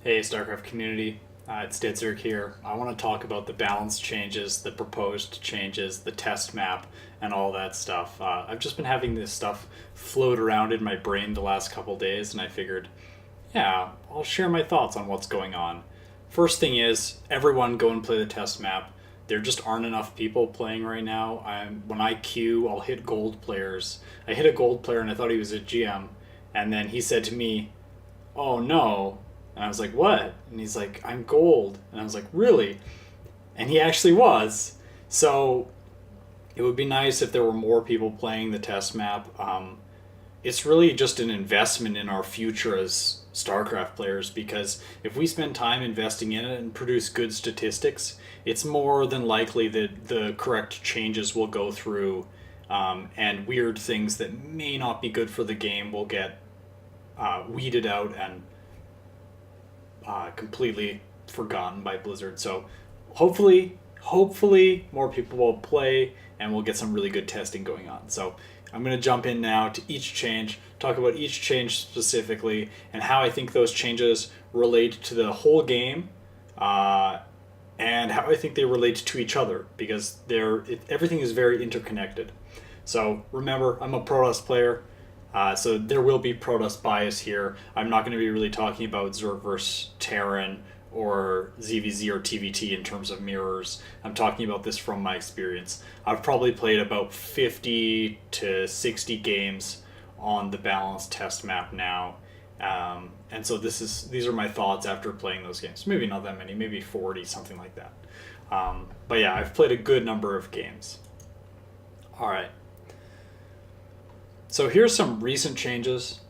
Hey, Starcraft community. It's Ditzerk here. I want to talk about the balance changes, the proposed changes, the test map, and all that stuff. I've just been having this stuff float around in my brain the last couple days, and I figured, yeah, I'll share my thoughts on what's going on. First thing is, everyone go and play the test map. There just aren't enough people playing right now. When I queue, I'll hit gold players. I hit a gold player and I thought he was a GM, and then he said to me, "Oh no." And I was like, "What?" And he's like, "I'm gold." And I was like, "Really?" And he actually was. So it would be nice if there were more people playing the test map. It's really just an investment in our future as StarCraft players, because if we spend time investing in it and produce good statistics, it's more than likely that the correct changes will go through, and weird things that may not be good for the game will get weeded out and completely forgotten by Blizzard. So hopefully more people will play and we'll get some really good testing going on. So I'm going to jump in now to each change, talk about each change specifically, and how I think those changes relate to the whole game, and how I think they relate to each other, because everything is very interconnected. So remember, I'm a Protoss player. So there will be Protoss bias here. I'm not going to be really talking about Zerg versus Terran or ZVZ or TVT in terms of mirrors. I'm talking about this from my experience. I've probably played about 50 to 60 games on the balanced test map now. And so these are my thoughts after playing those games. Maybe not that many, maybe 40, something like that. But yeah, I've played a good number of games. All right. So here's some recent changes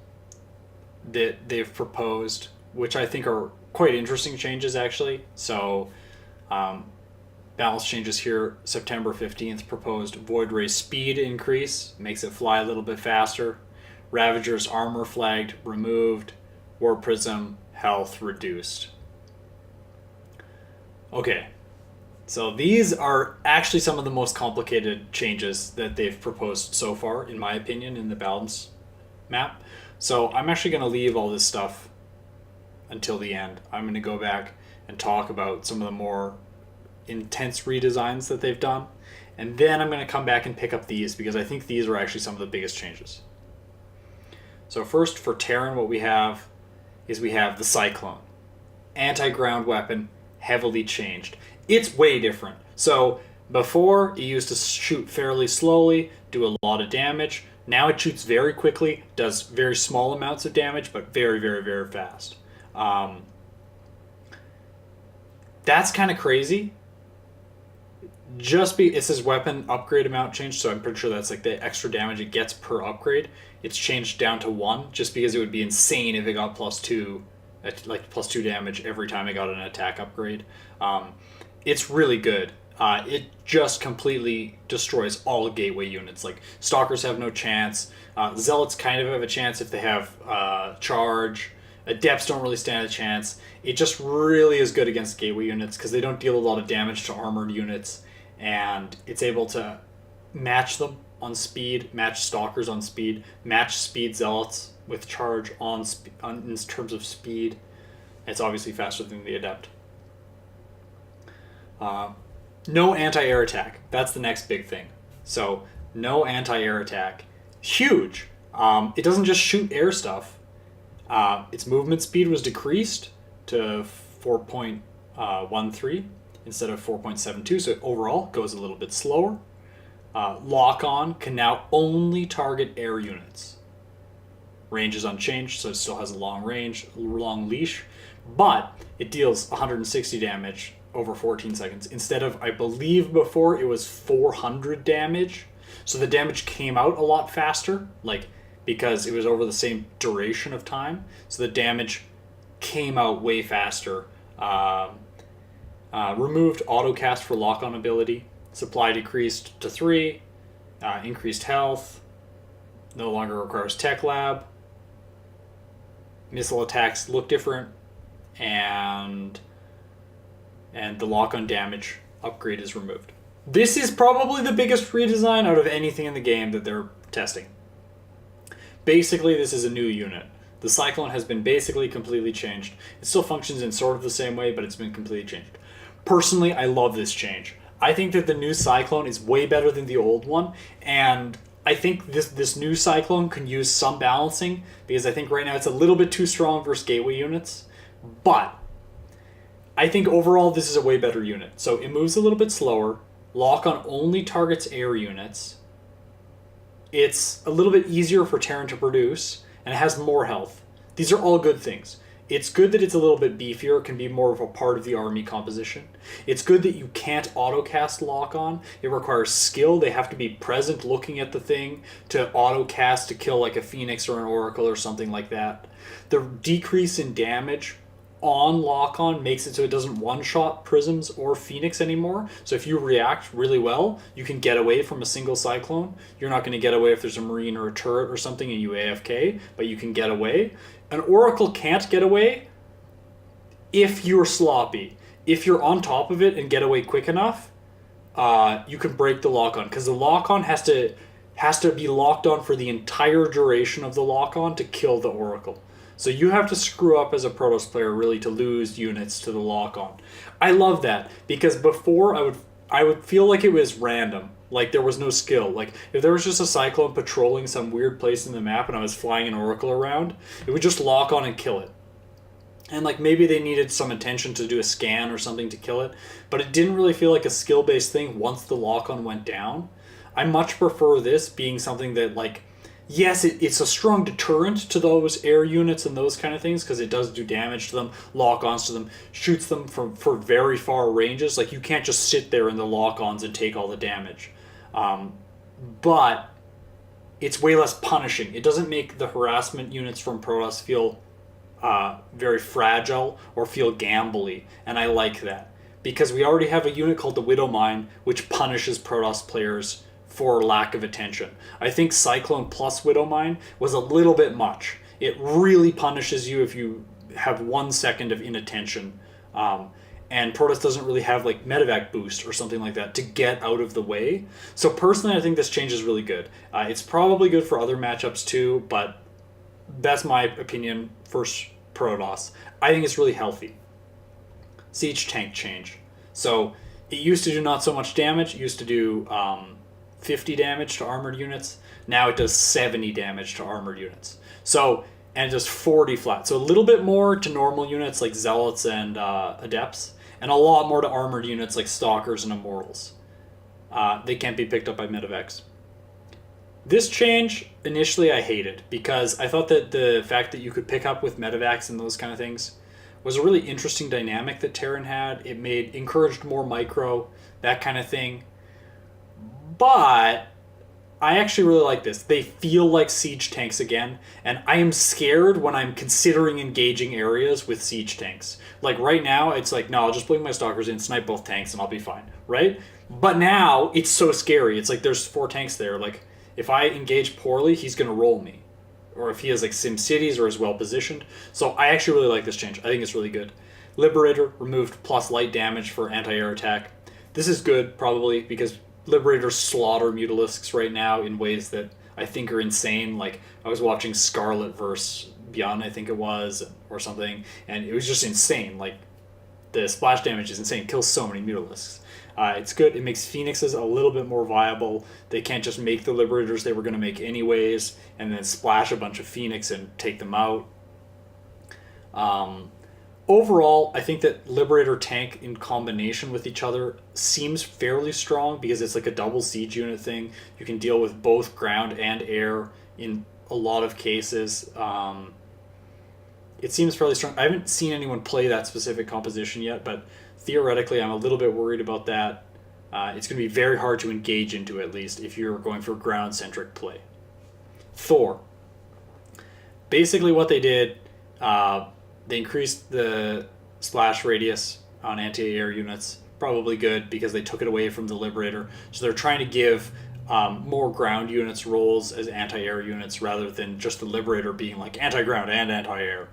that they've proposed, which I think are quite interesting changes, actually. So, balance changes here. September 15th proposed Void Ray speed increase, makes it fly a little bit faster. Ravager's armor flagged, removed. War Prism health reduced. Okay, so these are actually some of the most complicated changes that they've proposed so far, in my opinion, in the balance map. So I'm actually going to leave all this stuff until the end. I'm going to go back and talk about some of the more intense redesigns that they've done. And then I'm going to come back and pick up these, because I think these are actually some of the biggest changes. So first, for Terran, what we have is we have the Cyclone. Anti-ground weapon, heavily changed. It's way different. So before, it used to shoot fairly slowly, do a lot of damage. Now it shoots very quickly, does very small amounts of damage, but very, very, very fast. That's kind of crazy. It says weapon upgrade amount changed, so I'm pretty sure that's like the extra damage it gets per upgrade. It's changed down to 1, just because it would be insane if it got +2, like +2 damage every time it got an attack upgrade. It's really good. It just completely destroys all gateway units. Like, Stalkers have no chance. Zealots kind of have a chance if they have charge. Adepts don't really stand a chance. It just really is good against gateway units, because they don't deal a lot of damage to armored units, and it's able to match them on speed, match Stalkers on speed, match speed Zealots with charge in terms of speed. It's obviously faster than the Adept. No anti-air attack. That's the next big thing. So, no anti-air attack. Huge. It doesn't just shoot air stuff. Its movement speed was decreased to 4.13 instead of 4.72, so it overall goes a little bit slower. Lock-on can now only target air units. Range is unchanged, so it still has a long range, long leash, but it deals 160 damage over 14 seconds instead of, I believe before it was 400 damage. So the damage came out a lot faster, because it was over the same duration of time. So the damage came out way faster. Removed autocast for lock-on ability. Supply decreased to 3. Increased health. No longer requires tech lab. Missile attacks look different. And the lock-on damage upgrade is removed. This is probably the biggest redesign out of anything in the game that they're testing. Basically, this is a new unit. The Cyclone has been basically completely changed. It still functions in sort of the same way, but it's been completely changed. Personally, I love this change. I think that the new Cyclone is way better than the old one, and I think this new Cyclone can use some balancing, because I think right now it's a little bit too strong versus gateway units, but I think overall this is a way better unit. So it moves a little bit slower, lock-on only targets air units, it's a little bit easier for Terran to produce, and it has more health. These are all good things. It's good that it's a little bit beefier, can be more of a part of the army composition. It's good that you can't auto-cast lock-on. It requires skill. They have to be present looking at the thing to auto-cast to kill like a Phoenix or an Oracle or something like that. The decrease in damage on lock-on makes it so it doesn't one-shot Prisms or Phoenix anymore. So if you react really well, you can get away from a single Cyclone. You're not going to get away if there's a Marine or a turret or something and you AFK, but you can get away. An Oracle can't get away if you're sloppy. If you're on top of it and get away quick enough, you can break the lock-on, because the lock-on has to be locked on for the entire duration of the lock-on to kill the Oracle. So you have to screw up as a Protoss player really to lose units to the lock-on. I love that, because before I would feel like it was random. Like there was no skill. Like if there was just a Cyclone patrolling some weird place in the map and I was flying an Oracle around, it would just lock on and kill it. And like maybe they needed some attention to do a scan or something to kill it, but it didn't really feel like a skill-based thing once the lock-on went down. I much prefer this being something that, like, yes, it's a strong deterrent to those air units and those kind of things, because it does do damage to them, lock-ons to them, shoots them for very far ranges. Like, you can't just sit there in the lock-ons and take all the damage. But it's way less punishing. It doesn't make the harassment units from Protoss feel very fragile or feel gambly, and I like that. Because we already have a unit called the Widowmine, which punishes Protoss players for lack of attention. I think Cyclone plus Widowmine was a little bit much. It really punishes you if you have 1 second of inattention. And Protoss doesn't really have like medevac boost or something like that to get out of the way. So personally, I think this change is really good. It's probably good for other matchups too, but that's my opinion for Protoss. I think it's really healthy. Siege tank change. So it used to do not so much damage. It used to do 50 damage to armored units. Now it does 70 damage to armored units. So, and it does 40 flat. So a little bit more to normal units like Zealots and Adepts, and a lot more to armored units like Stalkers and Immortals. They can't be picked up by medevacs. This change, initially I hated, because I thought that the fact that you could pick up with medevacs and those kind of things was a really interesting dynamic that Terran had. It encouraged more micro, that kind of thing. But I actually really like this. They feel like siege tanks again, and I am scared when I'm considering engaging areas with siege tanks. Like right now, it's like, no, I'll just bring my Stalkers in, snipe both tanks, and I'll be fine, right? But now, it's so scary. It's like there's 4 tanks there. Like, if I engage poorly, he's going to roll me. Or if he has like Sim Cities or is well positioned. So I actually really like this change. I think it's really good. Liberator removed plus light damage for anti-air attack. This is good, probably, because Liberators slaughter Mutalisks right now in ways that I think are insane. Like, I was watching Scarlet versus Beyond, I think it was, or something, and it was just insane. Like, the splash damage is insane. It kills so many Mutalisks. It's good. It makes Phoenixes a little bit more viable. They can't just make the Liberators they were going to make anyways, and then splash a bunch of Phoenix and take them out. Overall, I think that Liberator tank in combination with each other seems fairly strong, because it's like a double siege unit thing. You can deal with both ground and air in a lot of cases. It seems fairly strong. I haven't seen anyone play that specific composition yet, but theoretically I'm a little bit worried about that. It's going to be very hard to engage into, at least, if you're going for ground-centric play. Thor. Basically what they did... they increased the splash radius on anti-air units. Probably good, because they took it away from the Liberator. So they're trying to give more ground units roles as anti-air units, rather than just the Liberator being like anti-ground and anti-air.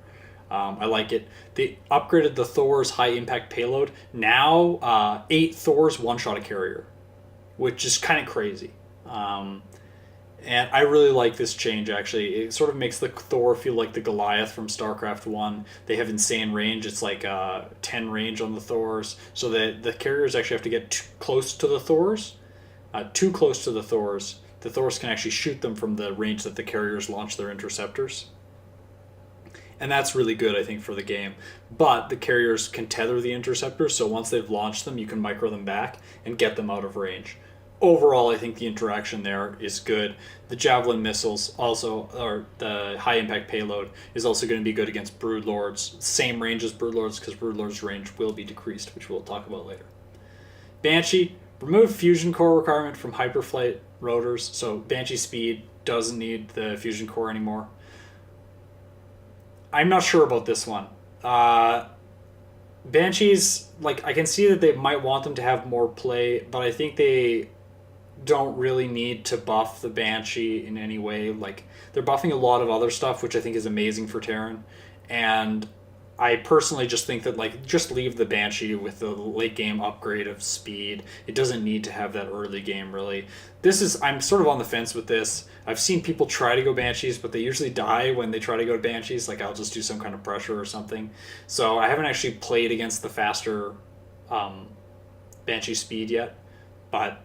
I like it. They upgraded the Thor's high-impact payload. Now, 8 Thors one-shot a carrier, which is kind of crazy. And I really like this change, actually. It sort of makes the Thor feel like the Goliath from StarCraft 1. They have insane range. It's like 10 range on the Thors. So the carriers actually have to get too close to the Thors. Too close to the Thors. The Thors can actually shoot them from the range that the carriers launch their interceptors. And that's really good, I think, for the game. But the carriers can tether the interceptors, so once they've launched them, you can micro them back and get them out of range. Overall, I think the interaction there is good. The Javelin missiles also, or the high impact payload, is also going to be good against Broodlords. Same range as Broodlords, because Broodlords' range will be decreased, which we'll talk about later. Banshee, remove fusion core requirement from hyperflight rotors, so Banshee speed doesn't need the fusion core anymore. I'm not sure about this one. Banshees, like, I can see that they might want them to have more play, but I think they don't really need to buff the Banshee in any way. Like, they're buffing a lot of other stuff, which I think is amazing for Terran. And I personally just think that, like, just leave the Banshee with the late game upgrade of speed. It doesn't need to have that early game, really. I'm sort of on the fence with this. I've seen people try to go Banshees, but they usually die when they try to go to Banshees. Like, I'll just do some kind of pressure or something. So I haven't actually played against the faster Banshee speed yet, but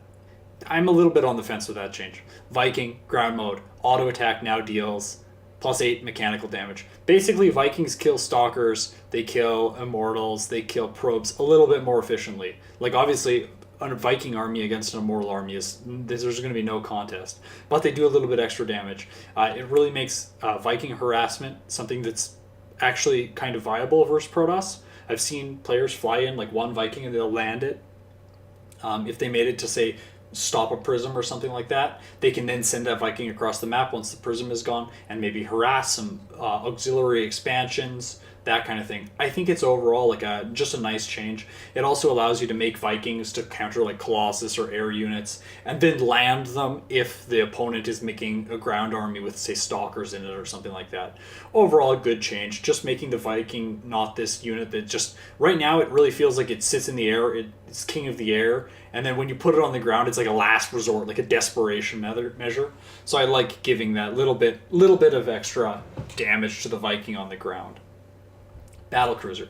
I'm a little bit on the fence with that change. Viking, ground mode, auto attack now deals +8 mechanical damage. Basically, Vikings kill Stalkers, they kill Immortals, they kill Probes a little bit more efficiently. Like, obviously, a Viking army against an Immortal army, there's going to be no contest. But they do a little bit extra damage. It really makes Viking harassment something that's actually kind of viable versus Protoss. I've seen players fly in, like, one Viking and they'll land it. If they made it to, say, stop a prism or something like that, they can then send that Viking across the map once the prism is gone and maybe harass some auxiliary expansions, that kind of thing. I think it's overall like just a nice change. It also allows you to make Vikings to counter like Colossus or air units and then land them if the opponent is making a ground army with, say, Stalkers in it or something like that. Overall, a good change. Just making the Viking not this unit that just, right now it really feels like it sits in the air, it's king of the air, and then when you put it on the ground, it's like a last resort, like a desperation measure. So I like giving that little bit of extra damage to the Viking on the ground. Battlecruiser.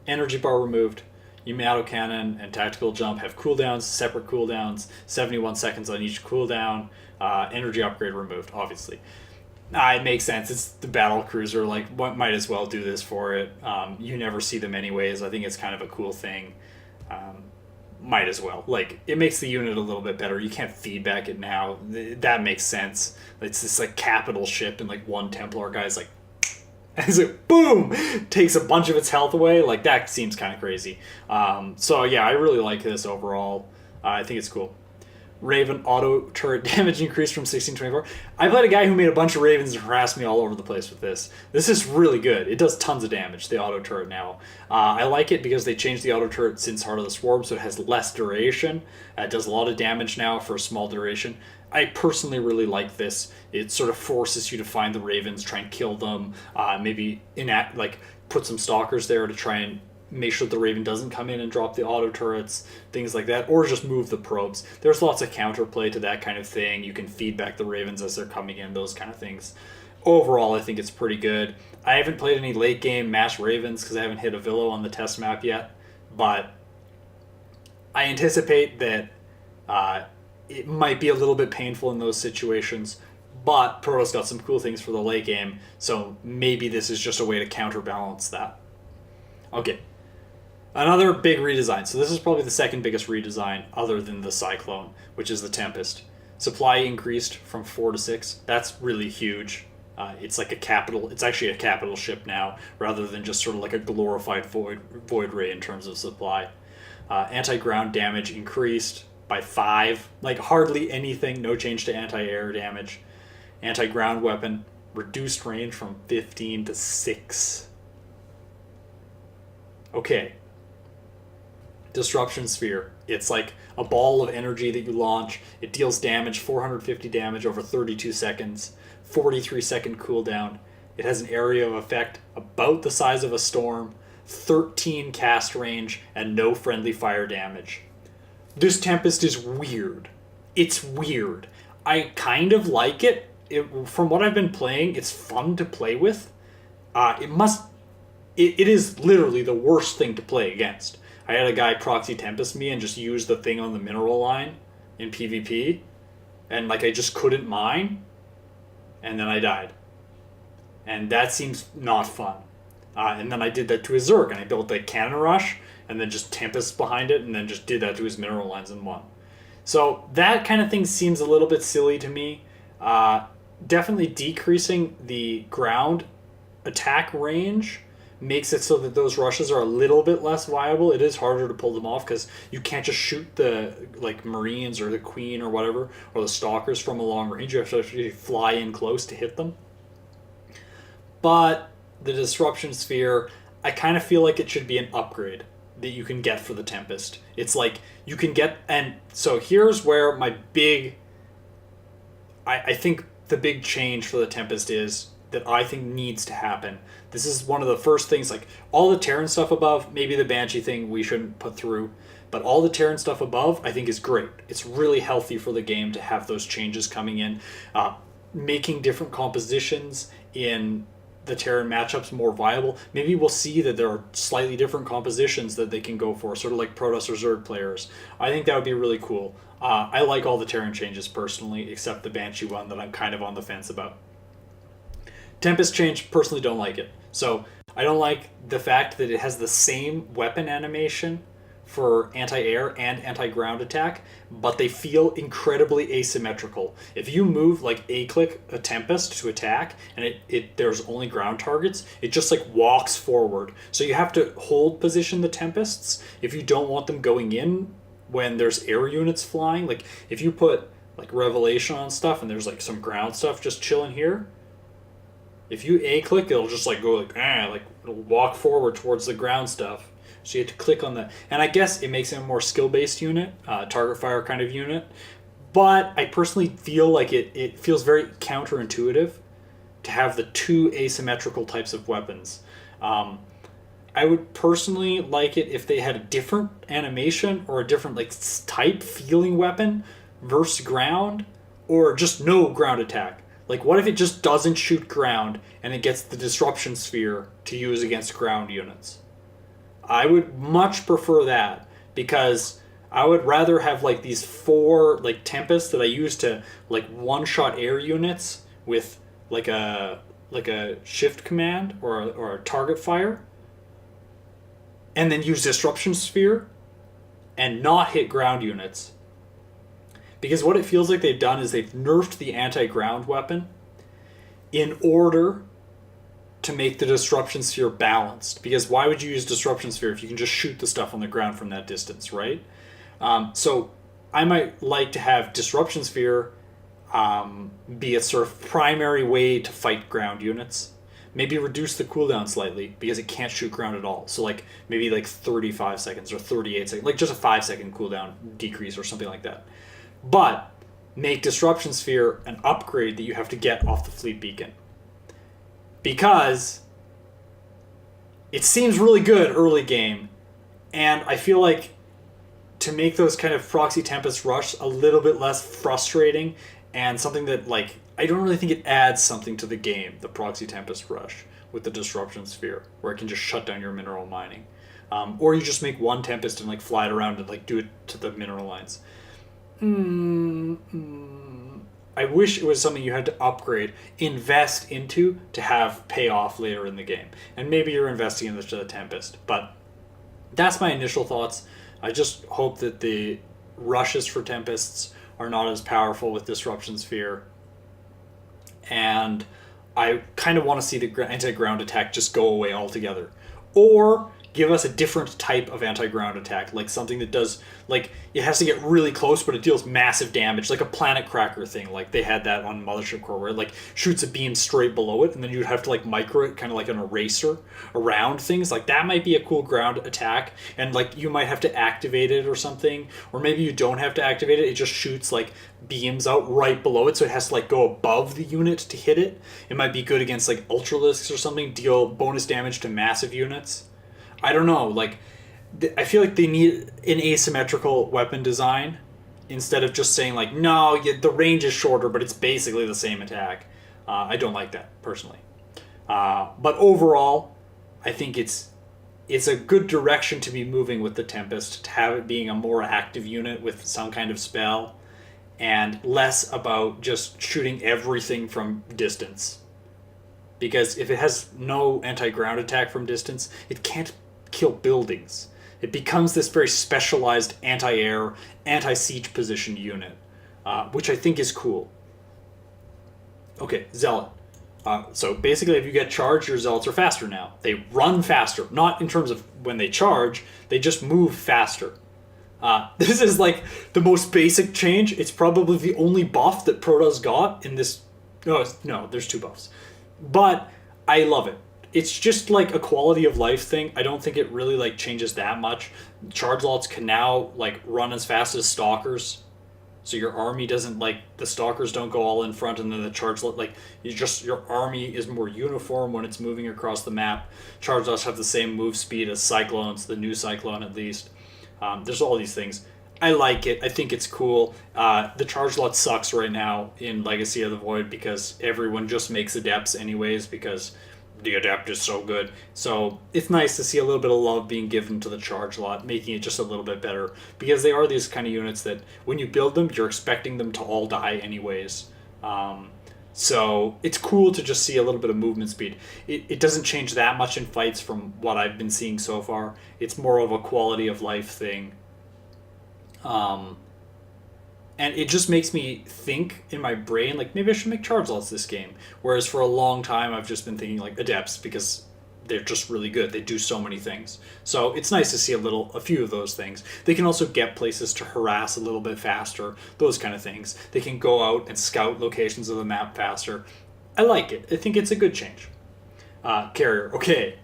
Energy bar removed. Yamato Cannon and Tactical Jump have cooldowns, separate cooldowns, 71 seconds on each cooldown. Energy upgrade removed, obviously. It makes sense. It's the Battlecruiser. Like, what might as well do this for it. You never see them anyways. I think it's kind of a cool thing. Might as well. Like, it makes the unit a little bit better. You can't feedback it now. That makes sense. It's this, like, capital ship and, like, one Templar guy's like, as it boom takes a bunch of its health away. Like, that seems kind of crazy. So yeah, I really like this overall. I think it's cool. Raven auto turret damage increase from 1624. I played a guy who made a bunch of Ravens and harassed me all over the place with this. This is really good. It does tons of damage, the auto turret now. I like it because they changed the auto turret since Heart of the Swarm, so it has less duration. It does a lot of damage now for a small duration. I personally really like this. It sort of forces you to find the Ravens, try and kill them, maybe put some Stalkers there to try and make sure the Raven doesn't come in and drop the auto turrets, things like that, or just move the probes. There's lots of counterplay to that kind of thing. You can feedback the Ravens as they're coming in, those kind of things. Overall, I think it's pretty good. I haven't played any late game mass Ravens because I haven't hit a Villo on the test map yet, but I anticipate that it might be a little bit painful in those situations, but Protoss got some cool things for the late game, so maybe this is just a way to counterbalance that. Okay. Another big redesign. So this is probably the second biggest redesign other than the Cyclone, which is the Tempest. Supply increased from 4 to 6. That's really huge. It's like it's actually a capital ship now, rather than just sort of like a glorified void ray in terms of supply. Anti-ground damage increased by 5. Like, hardly anything. No change to anti-air damage. Anti-ground weapon reduced range from 15 to 6. Okay. Disruption Sphere. It's like a ball of energy that you launch. It deals damage, 450 damage over 32 seconds, 43-second cooldown. It has an area of effect about the size of a storm, 13 cast range, and no friendly fire damage. This Tempest is weird. It's weird. I kind of like it. From what I've been playing, it's fun to play with. It is literally the worst thing to play against. I had a guy proxy Tempest me and just use the thing on the mineral line in PvP, and like I just couldn't mine, and then I died. And that seems not fun. And then I did that to his Zerg, and I built a Cannon Rush, and then just Tempest behind it, and then just did that to his mineral lines and won. So that kind of thing seems a little bit silly to me. Definitely decreasing the ground attack range makes it so that those rushes are a little bit less viable. It is harder to pull them off because you can't just shoot the like Marines or the Queen or whatever or the Stalkers from a long range. You have to actually fly in close to hit them. But the Disruption Sphere, I kind of feel like it should be an upgrade that you can get for the Tempest. It's like you can get, and so here's where my big, I think the big change for the Tempest is that I think needs to happen. This is one of the first things, like all the Terran stuff above, maybe the Banshee thing we shouldn't put through, but all the Terran stuff above I think is great. It's really healthy for the game to have those changes coming in, making different compositions in the Terran matchups more viable. Maybe we'll see that there are slightly different compositions that they can go for, sort of like Protoss or Zerg players. I think that would be really cool. I like all the Terran changes personally, except the Banshee one that I'm kind of on the fence about. Tempest change, personally don't like it. So I don't like the fact that it has the same weapon animation for anti-air and anti-ground attack, but they feel incredibly asymmetrical. If you move like A-click a Tempest to attack and there's only ground targets, it just like walks forward. So you have to hold position the Tempests if you don't want them going in when there's air units flying. Like if you put like Revelation on stuff and there's like some ground stuff just chilling here, if you A-click, it'll just like go like it'll walk forward towards the ground stuff. So you have to click on that. And I guess it makes it a more skill-based unit, target fire kind of unit. But I personally feel like it feels very counterintuitive to have the two asymmetrical types of weapons. I would personally like it if they had a different animation or a different like type feeling weapon versus ground, or just no ground attack. Like, what if it just doesn't shoot ground and it gets the Disruption Sphere to use against ground units? I would much prefer that, because I would rather have like these 4 like Tempests that I use to like one-shot air units with like a shift command or a target fire, and then use Disruption Sphere and not hit ground units. Because what it feels like they've done is they've nerfed the anti-ground weapon in order to make the Disruption Sphere balanced. Because why would you use Disruption Sphere if you can just shoot the stuff on the ground from that distance, right? So I might like to have Disruption Sphere be a sort of primary way to fight ground units. Maybe reduce the cooldown slightly because it can't shoot ground at all. So like maybe like 35 seconds or 38 seconds, like just a 5-second cooldown decrease or something like that. But make Disruption Sphere an upgrade that you have to get off the fleet beacon. Because it seems really good early game, and I feel like to make those kind of Proxy Tempest rush a little bit less frustrating and something that, like, I don't really think it adds something to the game, the Proxy Tempest rush with the Disruption Sphere, where it can just shut down your mineral mining. Or you just make one Tempest and like fly it around and like do it to the mineral lines. I wish it was something you had to upgrade, invest into to have pay off later in the game. And maybe you're investing in the Tempest. But that's my initial thoughts. I just hope that the rushes for Tempests are not as powerful with Disruption Sphere. And I kind of want to see the anti-ground attack just go away altogether. Or give us a different type of anti-ground attack, like something that does, like, it has to get really close, but it deals massive damage, like a Planet Cracker thing, like they had that on Mothership Core, where it, like, shoots a beam straight below it, and then you'd have to, like, micro it, kind of like an eraser around things. Like, that might be a cool ground attack, and, like, you might have to activate it or something, or maybe you don't have to activate it, it just shoots, like, beams out right below it, so it has to, like, go above the unit to hit it. It might be good against, like, Ultralisks or something, deal bonus damage to massive units. I don't know, like, I feel like they need an asymmetrical weapon design instead of just saying like, no, the range is shorter, but it's basically the same attack. I don't like that personally. But overall, I think it's a good direction to be moving with the Tempest, to have it being a more active unit with some kind of spell, and less about just shooting everything from distance. Because if it has no anti-ground attack from distance, it can't kill buildings. It becomes this very specialized anti-air, anti-siege position unit, which I think is cool. Okay, Zealot. So basically, if you get charged, your Zealots are faster now. They run faster. Not in terms of when they charge, they just move faster. This is like the most basic change. It's probably the only buff that Protoss got in this. No, there's 2 buffs. But I love it. It's just like a quality of life thing. I don't think it really like changes that much. Charge lots can now like run as fast as stalkers. So your army doesn't like the stalkers don't go all in front, and then the charge lot like your army is more uniform when it's moving across the map. Charge lots have the same move speed as cyclones, the new cyclone at least. There's all these things. I like it. I think it's cool. The charge lot sucks right now in Legacy of the Void because everyone just makes adepts anyways because the adept is so good. So it's nice to see a little bit of love being given to the charge lot, making it just a little bit better, because they are these kind of units that when you build them, you're expecting them to all die anyways. So it's cool to just see a little bit of movement speed. It doesn't change that much in fights from what I've been seeing so far. It's more of a quality of life thing. And it just makes me think in my brain, like, maybe I should make charge lots this game. Whereas for a long time, I've just been thinking, like, adepts, because they're just really good. They do so many things. So it's nice to see a few of those things. They can also get places to harass a little bit faster, those kind of things. They can go out and scout locations of the map faster. I like it. I think it's a good change. Carrier. Okay.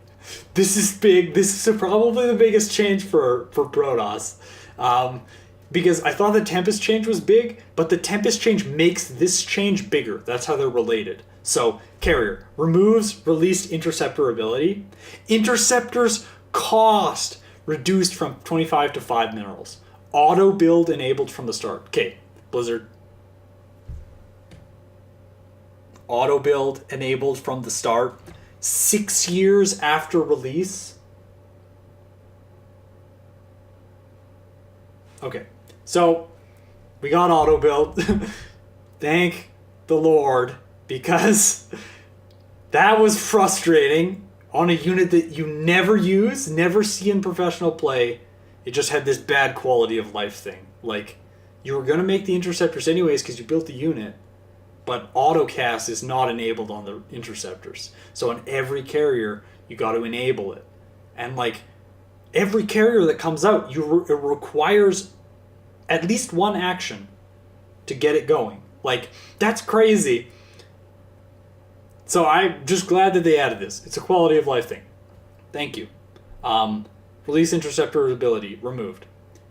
This is big. This is probably the biggest change for Protoss. Because I thought the Tempest change was big, but the Tempest change makes this change bigger. That's how they're related. So, Carrier removes released interceptor ability. Interceptors cost reduced from 25 to 5 minerals. Auto build enabled from the start. Okay, Blizzard. Auto build enabled from the start. 6 years after release. Okay. So, we got auto build. Thank the Lord, because that was frustrating on a unit that you never use, never see in professional play. It just had this bad quality of life thing. Like, you were going to make the interceptors anyways because you built the unit, but autocast is not enabled on the interceptors. So on every carrier, you got to enable it. And like, every carrier that comes out, it requires at least one action to get it going. Like, that's crazy. So I'm just glad that they added this. It's a quality of life thing. Thank you. Release interceptor ability removed.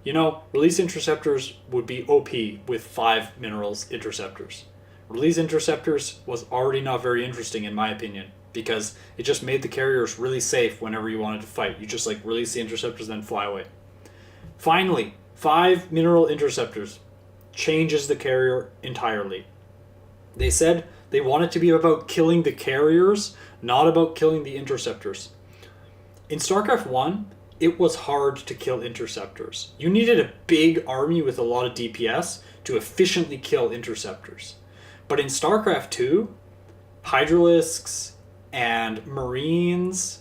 You know, release interceptors would be OP with 5 minerals interceptors. Release interceptors was already not very interesting in my opinion, because it just made the carriers really safe whenever you wanted to fight. You just like release the interceptors, then fly away. Finally, 5 mineral interceptors changes the carrier entirely. They said they want it to be about killing the carriers, not about killing the interceptors. In Starcraft 1, it was hard to kill interceptors. You needed a big army with a lot of DPS to efficiently kill interceptors. But in Starcraft 2, Hydralisks and Marines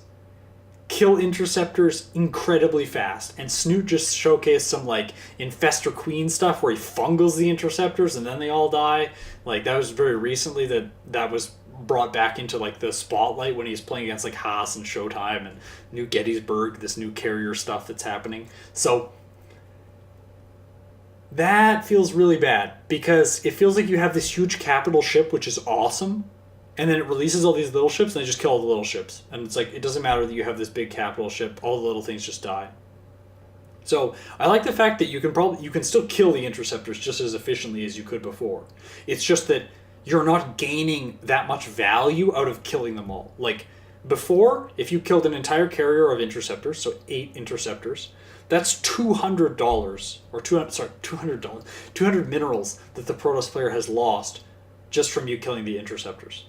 kill interceptors incredibly fast. And Snoot just showcased some like Infestor Queen stuff where he fungals the interceptors and then they all die. Like, that was very recently that was brought back into like the spotlight when he's playing against like Haas and Showtime and New Gettysburg, this new carrier stuff that's happening. So that feels really bad, because it feels like you have this huge capital ship, which is awesome, and then it releases all these little ships and they just kill all the little ships. And it's like, it doesn't matter that you have this big capital ship, all the little things just die. So I like the fact that you can still kill the interceptors just as efficiently as you could before. It's just that you're not gaining that much value out of killing them all. Like, Before, if you killed an entire carrier of interceptors, so 8 interceptors, that's $200 or $200, 200 minerals that the Protoss player has lost just from you killing the interceptors.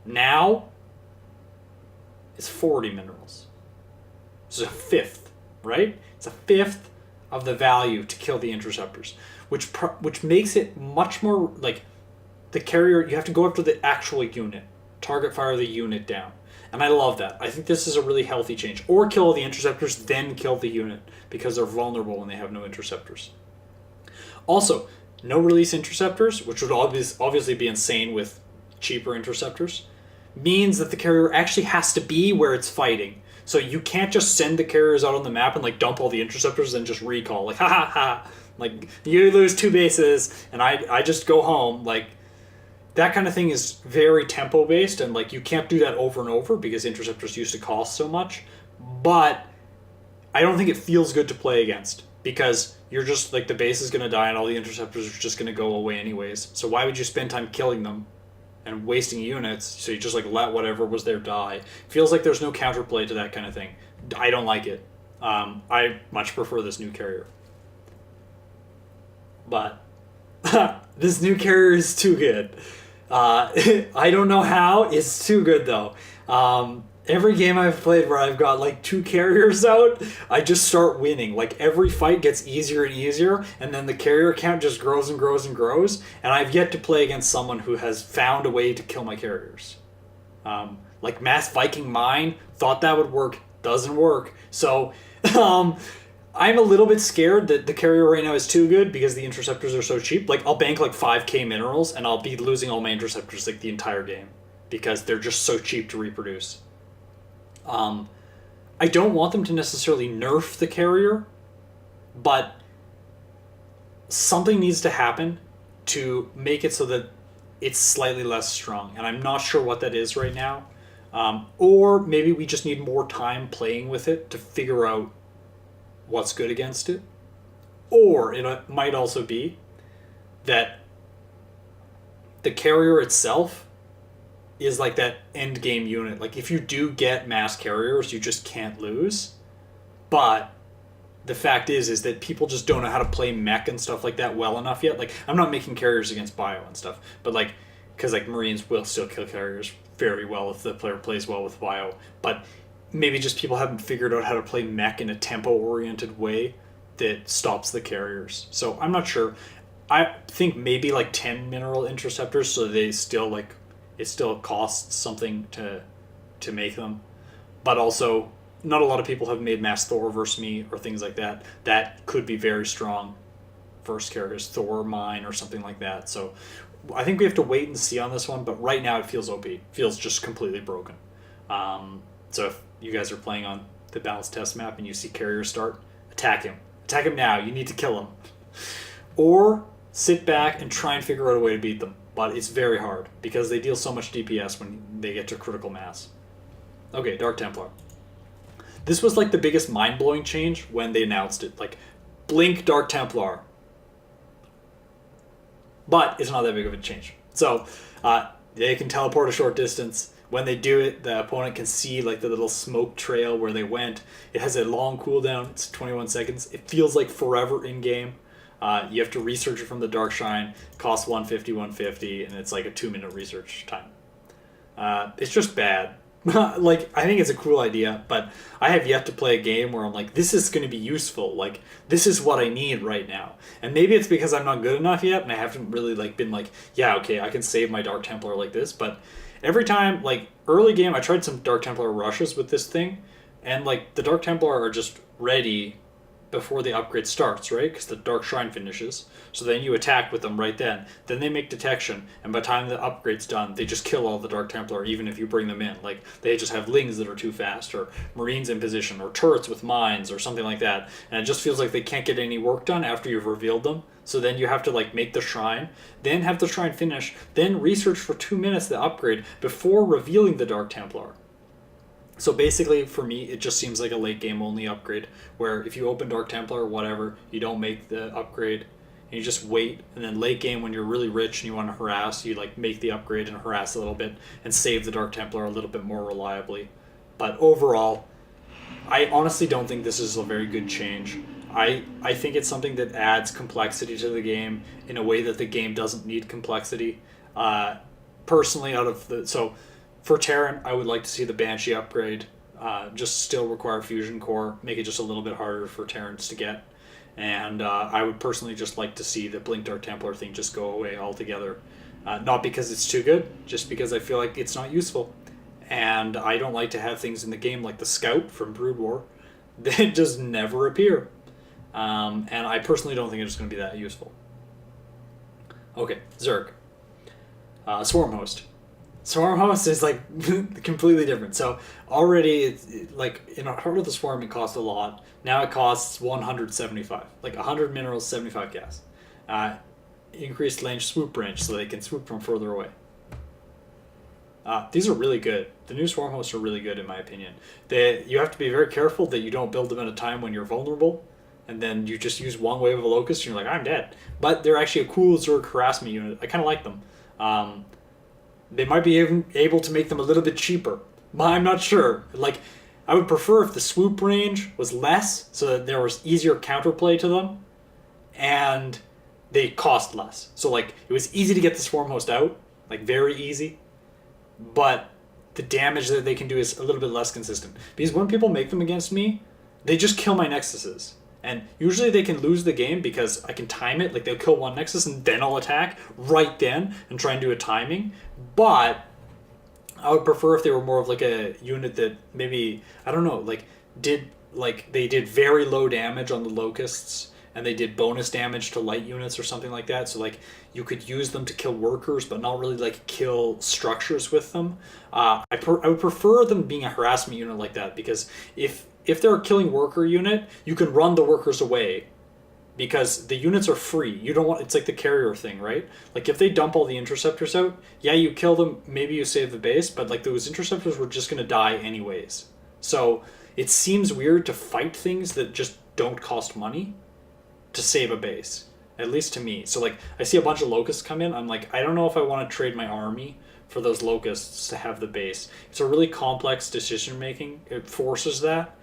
Now, it's 40 minerals. It's a fifth, right? It's a fifth of the value to kill the interceptors, which makes it much more like the carrier. You have to go after the actual unit, target fire the unit down, and I love that. I think this is a really healthy change. Or kill the interceptors, then kill the unit because they're vulnerable when they have no interceptors. Also, no release interceptors, which would obviously be insane with cheaper interceptors, means that the carrier actually has to be where it's fighting. So you can't just send the carriers out on the map and like dump all the interceptors and just recall. Like, ha ha ha. Like, you lose 2 bases and I just go home. Like, that kind of thing is very tempo based, and like you can't do that over and over because interceptors used to cost so much. But I don't think it feels good to play against because you're just like the base is going to die and all the interceptors are just going to go away anyways. So why would you spend time killing them and wasting units? So you just like let whatever was there die. Feels like there's no counterplay to that kind of thing. I don't like it. I much prefer this new carrier. But this new carrier is too good. I don't know how. It's too good though. Every game I've played where I've got like 2 carriers out, I just start winning. Like every fight gets easier and easier, and then the carrier count just grows and grows and grows. And I've yet to play against someone who has found a way to kill my carriers. Like Mass Viking Mine, thought that would work, doesn't work. So I'm a little bit scared that the carrier right now is too good because the interceptors are so cheap. Like I'll bank like 5k minerals and I'll be losing all my interceptors like the entire game because they're just so cheap to reproduce. I don't want them to necessarily nerf the carrier, but something needs to happen to make it so that it's slightly less strong, and I'm not sure what that is right now. Or maybe we just need more time playing with it to figure out what's good against it. Or it might also be that the carrier itself is like that end game unit. Like if you do get mass carriers, you just can't lose. But the fact is that people just don't know how to play mech and stuff like that well enough yet. Like I'm not making carriers against bio and stuff, but like because like Marines will still kill carriers very well if the player plays well with bio. But maybe just people haven't figured out how to play mech in a tempo oriented way that stops the carriers. So I'm not sure. I think maybe like 10 mineral interceptors, so they still like it still costs something to make them. But also, not a lot of people have made Mass Thor versus me or things like that. That could be very strong versus carriers, Thor Mine or something like that. So I think we have to wait and see on this one, but right now it feels OP. It feels just completely broken. So if you guys are playing on the balanced test map and you see carrier start, attack him. Attack him now. You need to kill him. Or sit back and try and figure out a way to beat them. But it's very hard because they deal so much DPS when they get to critical mass. Okay, Dark Templar. This was like the biggest mind-blowing change when they announced it. Like, blink Dark Templar. But it's not that big of a change. So, they can teleport a short distance. When they do it, the opponent can see like the little smoke trail where they went. It has a long cooldown. It's 21 seconds. It feels like forever in-game. You have to research it from the Dark Shrine. Costs 150, and it's like a 2-minute research time. It's just bad. Like, I think it's a cool idea, but I have yet to play a game where I'm like, this is going to be useful. Like, this is what I need right now. And maybe it's because I'm not good enough yet, and I haven't really like been like, yeah, okay, I can save my Dark Templar like this. But every time, like, early game, I tried some Dark Templar rushes with this thing, and like the Dark Templar are just ready before the upgrade starts, right? Because the Dark Shrine finishes. So then you attack with them right then. Then they make detection, and by the time the upgrade's done, they just kill all the Dark Templar, even if you bring them in. Like, they just have Lings that are too fast, or Marines in position, or turrets with mines, or something like that. And it just feels like they can't get any work done after you've revealed them. So then you have to, like, make the shrine, then have the shrine finish, then research for 2 minutes the upgrade before revealing the Dark Templar. So basically, for me, it just seems like a late game only upgrade, where if you open Dark Templar or whatever, you don't make the upgrade and you just wait, and then late game when you're really rich and you want to harass, you like make the upgrade and harass a little bit and save the Dark Templar a little bit more reliably. But overall, I honestly don't think this is a very good change. I think it's something that adds complexity to the game in a way that the game doesn't need complexity. Personally, for Terran, I would like to see the Banshee upgrade just still require Fusion Core, make it just a little bit harder for Terrans to get. And I would personally just like to see the Blink Dark Templar thing just go away altogether. Not because it's too good, just because I feel like it's not useful. And I don't like to have things in the game like the Scout from Brood War that just never appear. And I personally don't think it's going to be that useful. Okay, Zerg. Swarm Host. Swarm Host is like completely different. So already, like in Heart of the Swarm, it costs a lot. Now it costs 175, like 100 minerals, 75 gas. Increased swoop range, so they can swoop from further away. These are really good. The new Swarm Hosts are really good in my opinion. You have to be very careful that you don't build them at a time when you're vulnerable, and then you just use one wave of a Locust and you're like, I'm dead. But they're actually a cool Zerg harassment unit. I kind of like them. They might be able to make them a little bit cheaper, but I'm not sure. Like, I would prefer if the swoop range was less, so that there was easier counterplay to them, and they cost less. So, like, it was easy to get the Swarm Host out, like, very easy, but the damage that they can do is a little bit less consistent. Because when people make them against me, they just kill my Nexuses. And usually they can lose the game because I can time it. Like, they'll kill one Nexus and then I'll attack right then and try and do a timing. But I would prefer if they were more of like a unit that maybe, I don't know, like they did very low damage on the Locusts and they did bonus damage to light units or something like that. So like you could use them to kill workers but not really like kill structures with them. I would prefer them being a harassment unit like that, because if they're a killing worker unit, you can run the workers away because the units are free. You don't want, it's like the carrier thing, right? Like if they dump all the interceptors out, yeah, you kill them, maybe you save the base, but like those interceptors were just going to die anyways. So it seems weird to fight things that just don't cost money to save a base, at least to me. So like I see a bunch of Locusts come in, I'm like, I don't know if I want to trade my army for those Locusts to have the base. It's a really complex decision making. It forces that.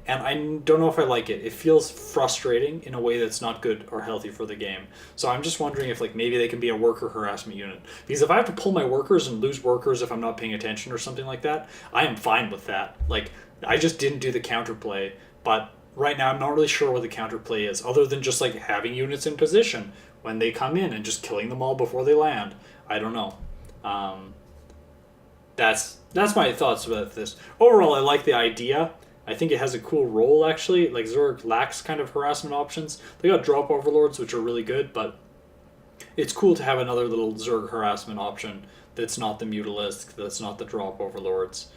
And I don't know if I like it. It feels frustrating in a way that's not good or healthy for the game. So I'm just wondering if like maybe they can be a worker harassment unit. Because if I have to pull my workers and lose workers if I'm not paying attention or something like that, I am fine with that. Like, I just didn't do the counterplay. But right now I'm not really sure what the counterplay is, other than just like having units in position when they come in and just killing them all before they land. I don't know. That's my thoughts about this. Overall, I like the idea. I think it has a cool role, actually. Like, Zerg lacks kind of harassment options. They got drop overlords, which are really good, but it's cool to have another little Zerg harassment option that's not the Mutalisk, that's not the drop overlords.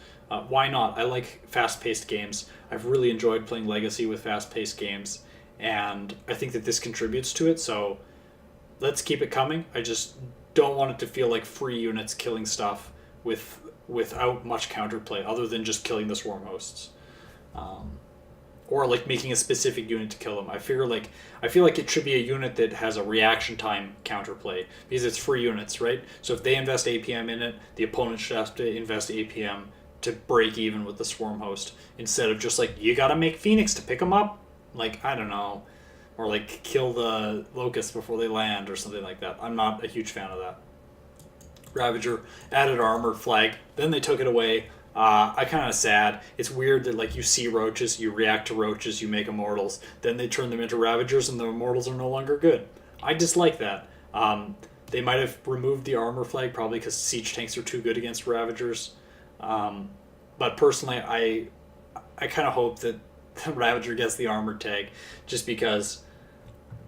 Why not? I like fast-paced games. I've really enjoyed playing Legacy with fast-paced games, and I think that this contributes to it, so let's keep it coming. I just don't want it to feel like free units killing stuff without much counterplay, other than just killing the Swarm Hosts. Or like making a specific unit to kill them. I feel like it should be a unit that has a reaction time counterplay, because it's free units, right? So if they invest APM in it, the opponent should have to invest APM to break even with the Swarm Host, instead of just like, you gotta make Phoenix to pick them up. Like, I don't know. Or like kill the Locusts before they land or something like that. I'm not a huge fan of that. Ravager added armor flag, then they took it away. I kind of sad. It's weird that like you see roaches, you react to roaches, you make immortals, then they turn them into Ravagers and the immortals are no longer good. I dislike that. They might have removed the armor flag probably because siege tanks are too good against Ravagers. But personally, I kind of hope that the Ravager gets the armor tag, just because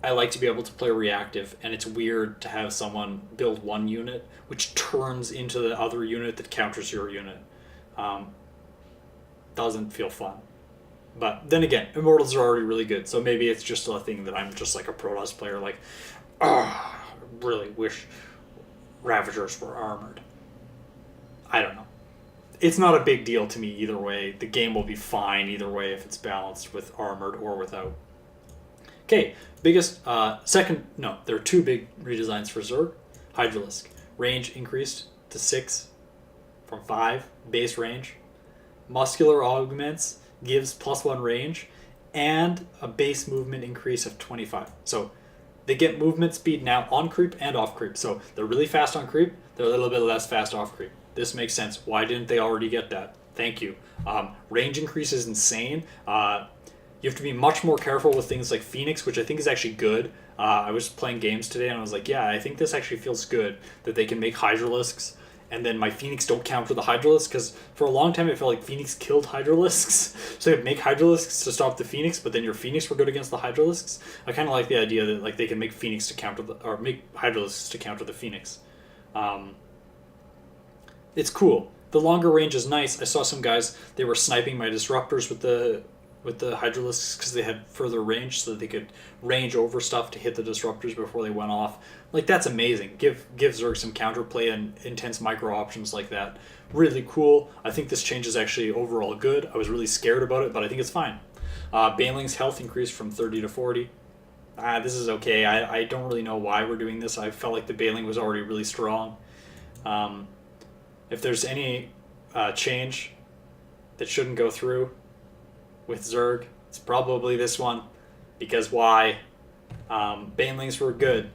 I like to be able to play reactive, and it's weird to have someone build one unit which turns into the other unit that counters your unit. Doesn't feel fun. But then again, Immortals are already really good, so maybe it's just a thing that I'm just like a Protoss player, like, really wish Ravagers were armored. I don't know. It's not a big deal to me either way. The game will be fine either way if it's balanced with armored or without. Okay, there are two big redesigns for Zerg. Hydralisk. Range increased to 6 from 5, base range. Muscular augments gives +1 range and a base movement increase of 25. So they get movement speed now on creep and off creep. So they're really fast on creep, they're a little bit less fast off creep. This makes sense. Why didn't they already get that? Thank you. Range increase is insane. You have to be much more careful with things like Phoenix, which I think is actually good. I was playing games today and I was like, yeah, I think this actually feels good that they can make Hydralisks and then my Phoenix don't counter the Hydralisk, because for a long time it felt like Phoenix killed Hydralisks. So they'd make Hydralisks to stop the Phoenix, but then your Phoenix were good against the Hydralisks. I kind of like the idea that like they can make Phoenix to counter or make Hydralisks to counter the Phoenix. It's cool. The longer range is nice. I saw some guys, they were sniping my disruptors with the Hydralisks because they had further range, so that they could range over stuff to hit the disruptors before they went off. Like, that's amazing. Give Zerg some counterplay and intense micro options like that. Really cool. I think this change is actually overall good. I was really scared about it, but I think it's fine. Baneling's health increased from 30 to 40. This is okay. I don't really know why we're doing this. I felt like the Baneling was already really strong. If there's any change that shouldn't go through with Zerg, it's probably this one. Because why? Banelings were good.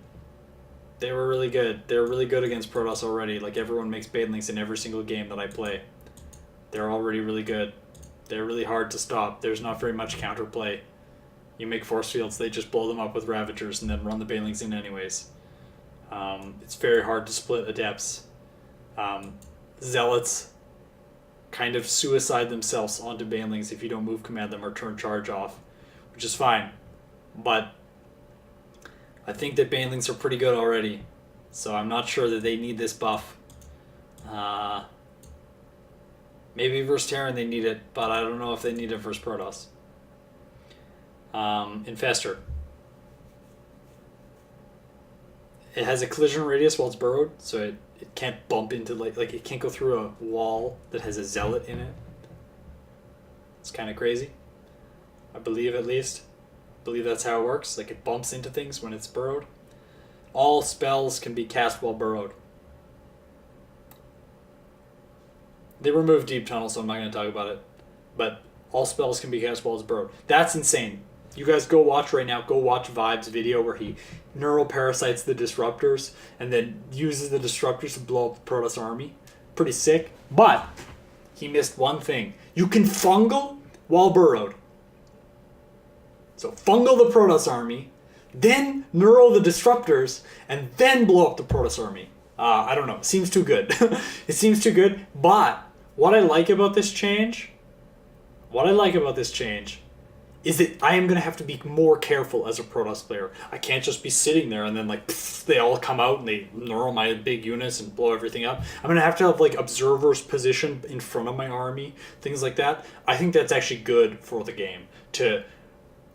They were really good. They're really good against Protoss already. Like, everyone makes Banelings in every single game that I play. They're already really good. They're really hard to stop. There's not very much counterplay. You make force fields, they just blow them up with Ravagers and then run the Banelings in anyways. It's very hard to split Adepts. Zealots kind of suicide themselves onto Banelings if you don't move command them or turn charge off, which is fine. But I think that Banelings are pretty good already, so I'm not sure that they need this buff. Maybe versus Terran they need it, but I don't know if they need it versus Protoss. Infestor. It has a collision radius while it's burrowed, so it can't bump into, like it can't go through a wall that has a zealot in it. It's kind of crazy. I believe, at least. I believe that's how it works. Like, it bumps into things when it's burrowed. All spells can be cast while burrowed. They removed Deep Tunnel, so I'm not going to talk about it. But all spells can be cast while it's burrowed. That's insane. You guys go watch right now. Go watch Vibe's video where he neuroparasites the disruptors and then uses the disruptors to blow up the Protoss army. Pretty sick. But he missed one thing. You can fungal while burrowed. So fungal the Protoss army, then neural the disruptors, and then blow up the Protoss army. I don't know. It seems too good. It seems too good. But what I like about this change is that I am going to have to be more careful as a Protoss player. I can't just be sitting there and then, like, they all come out and they neural my big units and blow everything up. I'm going to have, like, observers positioned in front of my army, things like that. I think that's actually good for the game.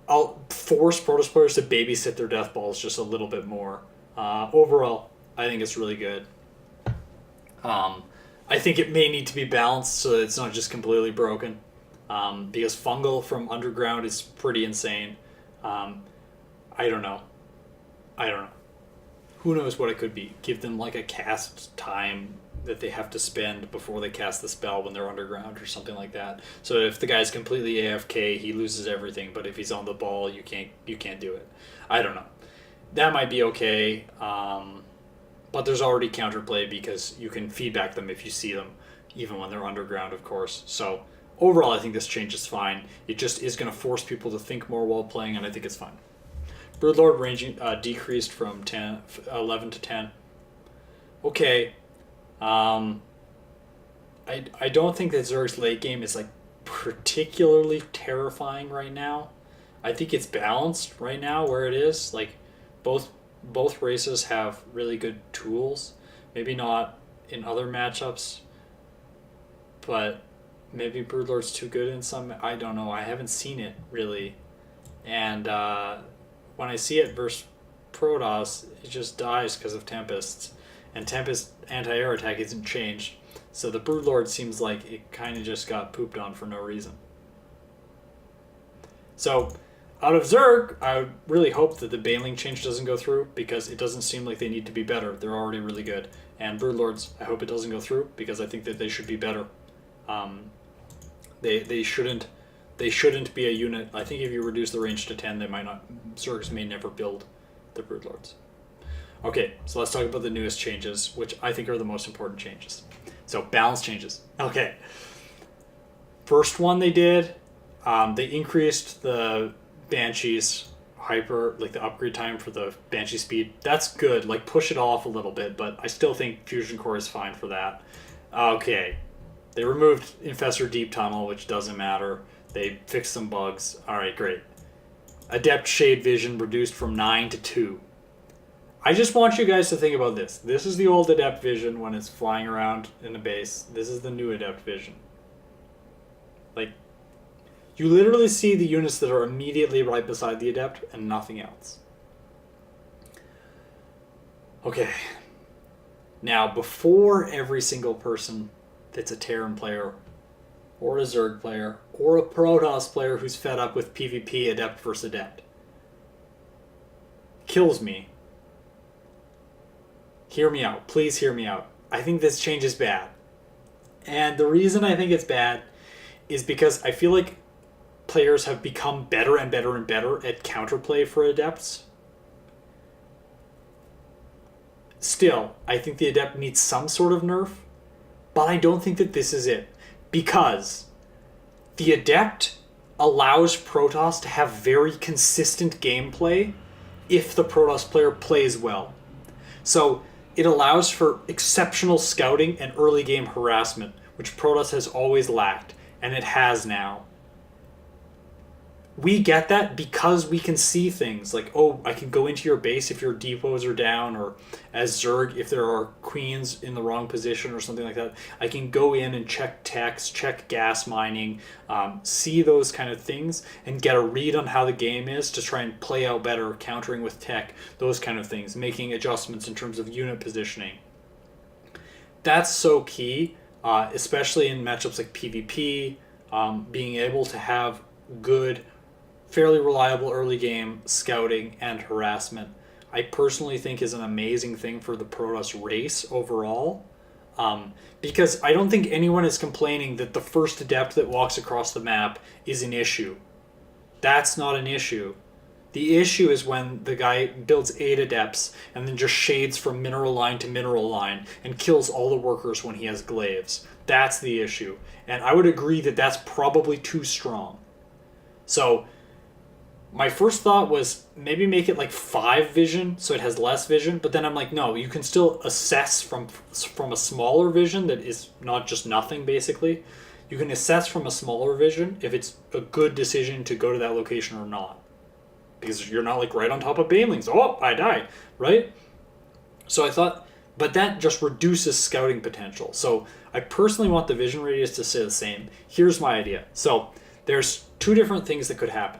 I'll force Protoss players to babysit their death balls just a little bit more. Overall, I think it's really good. I think it may need to be balanced so that it's not just completely broken. Because fungal from underground is pretty insane. I don't know. Who knows what it could be? Give them like a cast time that they have to spend before they cast the spell when they're underground or something like that. So if the guy's completely AFK, he loses everything. But if he's on the ball, you can't do it. I don't know. That might be okay. But there's already counterplay because you can feedback them if you see them, even when they're underground, of course. So overall, I think this change is fine. It just is going to force people to think more while playing, and I think it's fine. Broodlord ranging decreased from 11 to 10. Okay. I don't think that Zerg's late game is like particularly terrifying right now. I think it's balanced right now where it is. Like, both races have really good tools. Maybe not in other matchups, but maybe Broodlord's too good in some. I don't know. I haven't seen it really, and when I see it versus Protoss, it just dies because of Tempests, and Tempest anti-air attack isn't changed. So the Broodlord seems like it kind of just got pooped on for no reason. So Out of Zerg, I would really hope that the Baneling change doesn't go through because it doesn't seem like they need to be better. They're already really good. And Broodlords, I hope it doesn't go through because I think that they should be better. They shouldn't be a unit. I think if you reduce the range to 10, they might not. Zergs may never build the Broodlords. Okay, so let's talk about the newest changes, which I think are the most important changes. So balance changes. Okay, first one they did, they increased the Banshees like the upgrade time for the Banshee speed. That's good. Like push it off a little bit, but I still think Fusion Core is fine for that. Okay, they removed Infestor Deep Tunnel, which doesn't matter. They fixed some bugs. All right, great. Adept Shade Vision reduced from 9 to 2. I just want you guys to think about this. This is the old Adept Vision when it's flying around in the base. This is the new Adept Vision. Like, you literally see the units that are immediately right beside the Adept and nothing else. Okay. Now, before every single person that's a Terran player, or a Zerg player, or a Protoss player who's fed up with PvP Adept versus Adept, kills me, hear me out. Please hear me out. I think this change is bad. And the reason I think it's bad is because I feel like players have become better and better and better at counterplay for Adepts. Still, I think the Adept needs some sort of nerf, but I don't think that this is it. Because the Adept allows Protoss to have very consistent gameplay if the Protoss player plays well. So it allows for exceptional scouting and early game harassment, which Protoss has always lacked, and it has now. We get that because we can see things like, oh, I can go into your base if your depots are down, or as Zerg, if there are queens in the wrong position or something like that, I can go in and check techs, check gas mining, see those kind of things, and get a read on how the game is to try and play out better, countering with tech, those kind of things, making adjustments in terms of unit positioning. That's so key, especially in matchups like PvP, being able to have good, fairly reliable early game scouting and harassment, I personally think is an amazing thing for the Protoss race overall. Because I don't think anyone is complaining that the first Adept that walks across the map is an issue. That's not an issue. The issue is when the guy builds 8 Adepts and then just shades from mineral line to mineral line and kills all the workers when he has glaives. That's the issue. And I would agree that that's probably too strong. So my first thought was maybe make it like 5 vision so it has less vision, but then I'm like, no, you can still assess from a smaller vision that is not just nothing, basically. You can assess from a smaller vision if it's a good decision to go to that location or not. Because you're not like right on top of banelings. Oh, I die, right? So I thought, but that just reduces scouting potential. So I personally want the vision radius to stay the same. Here's my idea. So there's 2 different things that could happen.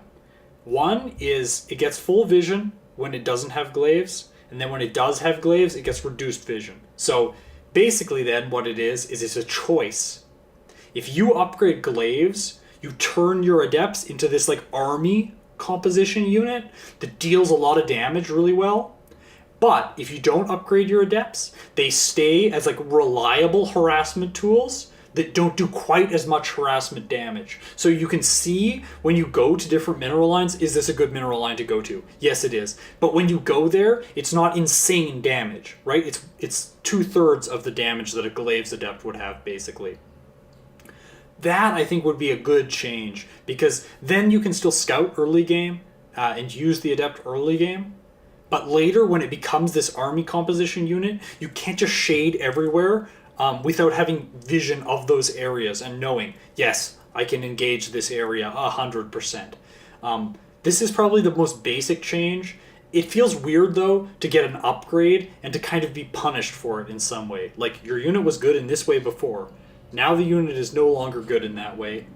One is it gets full vision when it doesn't have glaives, and then when it does have glaives, it gets reduced vision. So basically then what it is it's a choice. If you upgrade glaives, you turn your Adepts into this like army composition unit that deals a lot of damage really well. But if you don't upgrade your Adepts, they stay as like reliable harassment tools that don't do quite as much harassment damage. So you can see when you go to different mineral lines, is this a good mineral line to go to? Yes, it is. But when you go there, it's not insane damage, right? It's 2/3 of the damage that a Glaives Adept would have, basically. That, I think, would be a good change, because then you can still scout early game and use the Adept early game. But later, when it becomes this army composition unit, you can't just shade everywhere without having vision of those areas and knowing, yes, I can engage this area 100%. This is probably the most basic change. It feels weird, though, to get an upgrade and to kind of be punished for it in some way. Like, your unit was good in this way before. Now the unit is no longer good in that way,